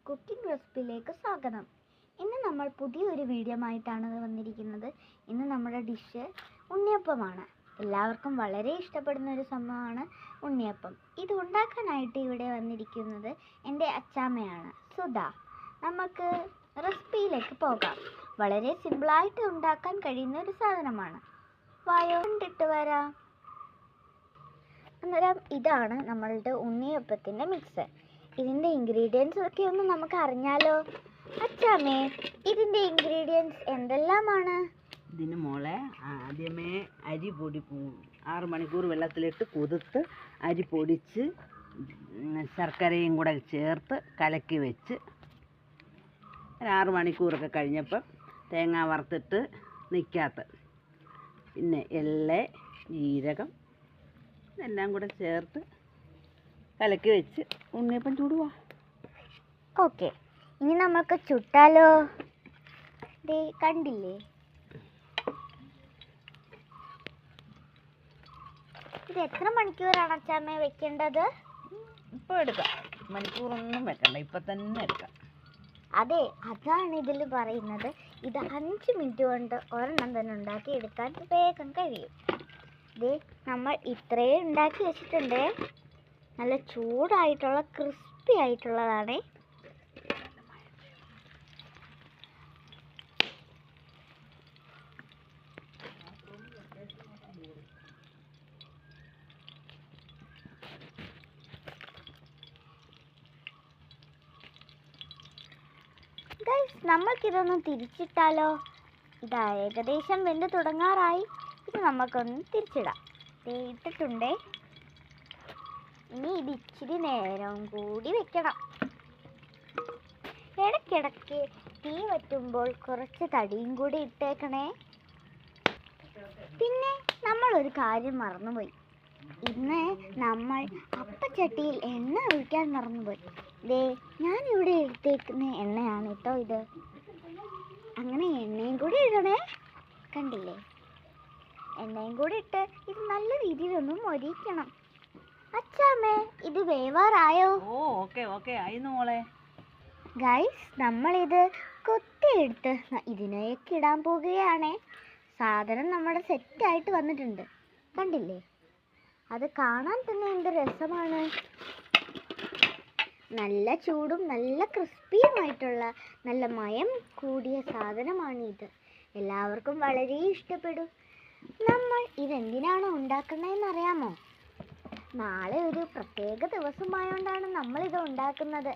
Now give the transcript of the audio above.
Cooking റെസിപ്പിയിലേക്ക് സ്വാഗതം. ഇന്ന് നമ്മൾ പുതിയൊരു വീഡിയോ ആയിട്ടാണ് വന്നിരിക്കുന്നത്. ഇന്ന് നമ്മുടെ ഡിഷ് ഉണ്ണിയപ്പമാണ്. എല്ലാവർക്കും വളരെ ഇഷ്ടപ്പെടുന്ന ഒരു സംഭവമാണ് ഉണ്ണിയപ്പം. ഇത് ഉണ്ടാക്കാനായിട്ട് ഇവിടെ വന്നിരിക്കുന്നത് എൻ്റെ അച്ചാമ്മയാണ്, സുധ. നമുക്ക് റെസിപ്പിയിലേക്ക് പോകാം. വളരെ സിമ്പിളായിട്ട് ഉണ്ടാക്കാൻ കഴിയുന്ന ഒരു സാധനമാണ്. വായോ കണ്ടിട്ട് വരാം. അന്നേരം ഇതാണ് നമ്മളുടെ ഉണ്ണിയപ്പത്തിൻ്റെ മിക്സ്. ഇതിൻ്റെ ഇൻഗ്രീഡിയൻസ് ഒക്കെ ഒന്ന് നമുക്ക് അറിഞ്ഞാലോ? അച്ചാമ്മേ, ഇതിൻ്റെ ഇൻഗ്രീഡിയൻസ് എന്തെല്ലാമാണ്? ഇതിന് മോളെ ആദ്യമേ അരി പൊടി 6 മണിക്കൂർ വെള്ളത്തിലിട്ട് കുതിർത്ത് അരി പൊടിച്ച് ശർക്കരയും കൂടെ ചേർത്ത് കലക്കി വെച്ച് 6 മണിക്കൂറൊക്കെ കഴിഞ്ഞപ്പം തേങ്ങ വറുത്തിട്ട് നിൽക്കാത്ത, പിന്നെ എള്ള, ജീരകം എല്ലാം കൂടെ ചേർത്ത് കലക്കി വെച്ച് ഉണ്ണിയപ്പം ചൂടുവാ. ഓക്കെ, ഇനി നമുക്ക് ചുട്ടാലോ? ദേ കണ്ടില്ലേ, ഇത് എത്ര മണിക്കൂറാണ് അച്ചാമ്മ വെക്കേണ്ടത്? ഇപ്പോൾ എടുക്കാം, മണിക്കൂറൊന്നും വെക്കണ്ട, ഇപ്പം തന്നെ എടുക്കാം. അതെ, അതാണ് ഇതിൽ പറയുന്നത്. ഇത് 5 മിനിറ്റ് കൊണ്ട് ഒരെണ്ണം തന്നെ ഉണ്ടാക്കി എടുക്കാൻ വേഗം കഴിയും. ദേ നമ്മൾ ഇത്രയും ഉണ്ടാക്കി വെച്ചിട്ടുണ്ട്. നല്ല ചൂടായിട്ടുള്ള ക്രിസ്പി ആയിട്ടുള്ളതാണ്. ഗൈസ്, നമ്മൾക്കിതൊന്ന് തിരിച്ചിട്ടാലോ? ഇത് ഏകദേശം വെന്ത് തുടങ്ങാറായി. ഇത് നമുക്കൊന്ന് തിരിച്ചിടാം. ഇട്ടിട്ടുണ്ടേ. ഇനി ഇത് ഇച്ചിരി നേരം കൂടി വെക്കണം. ഇടയ്ക്കിടയ്ക്ക് തീ വറ്റുമ്പോൾ കുറച്ച് തടിയും കൂടി ഇട്ടേക്കണേ. പിന്നെ നമ്മളൊരു കാര്യം മറന്നുപോയി. ഇന്ന് നമ്മൾ അപ്പച്ചട്ടിയിൽ എണ്ണ ഒഴിക്കാൻ മറന്നുപോയി. ദേ ഞാനിവിടെ എടുത്തേക്കുന്ന എണ്ണയാണ് കേട്ടോ ഇത്. അങ്ങനെ എണ്ണയും കൂടി ഇടണേ. കണ്ടില്ലേ, എണ്ണയും കൂടി ഇട്ട് ഇത് നല്ല രീതിയിലൊന്നും മൊരിക്കണം. അച്ചാമ്മേ, ഇത് വേവാറായോ? ഓക്കെ ആയിരുന്നു മോളെ. ഗൈസ്, നമ്മളിത് കൊത്തിയെടുത്ത് ഇതിനേക്ക് ഇടാൻ പോകുകയാണേ. സാധനം നമ്മുടെ സെറ്റായിട്ട് വന്നിട്ടുണ്ട്. കണ്ടില്ലേ, അത് കാണാൻ തന്നെ എന്ത് രസമാണ്. നല്ല ചൂടും നല്ല ക്രിസ്പിയുമായിട്ടുള്ള നല്ല മയം കൂടിയ സാധനമാണ് ഇത്. എല്ലാവർക്കും വളരെ ഇഷ്ടപ്പെടും. നമ്മൾ ഇതെന്തിനാണ് ഉണ്ടാക്കുന്നതെന്ന് അറിയാമോ? നാളെ ഒരു പ്രത്യേക ദിവസമായോണ്ടാണ് നമ്മളിത് ഉണ്ടാക്കുന്നത്.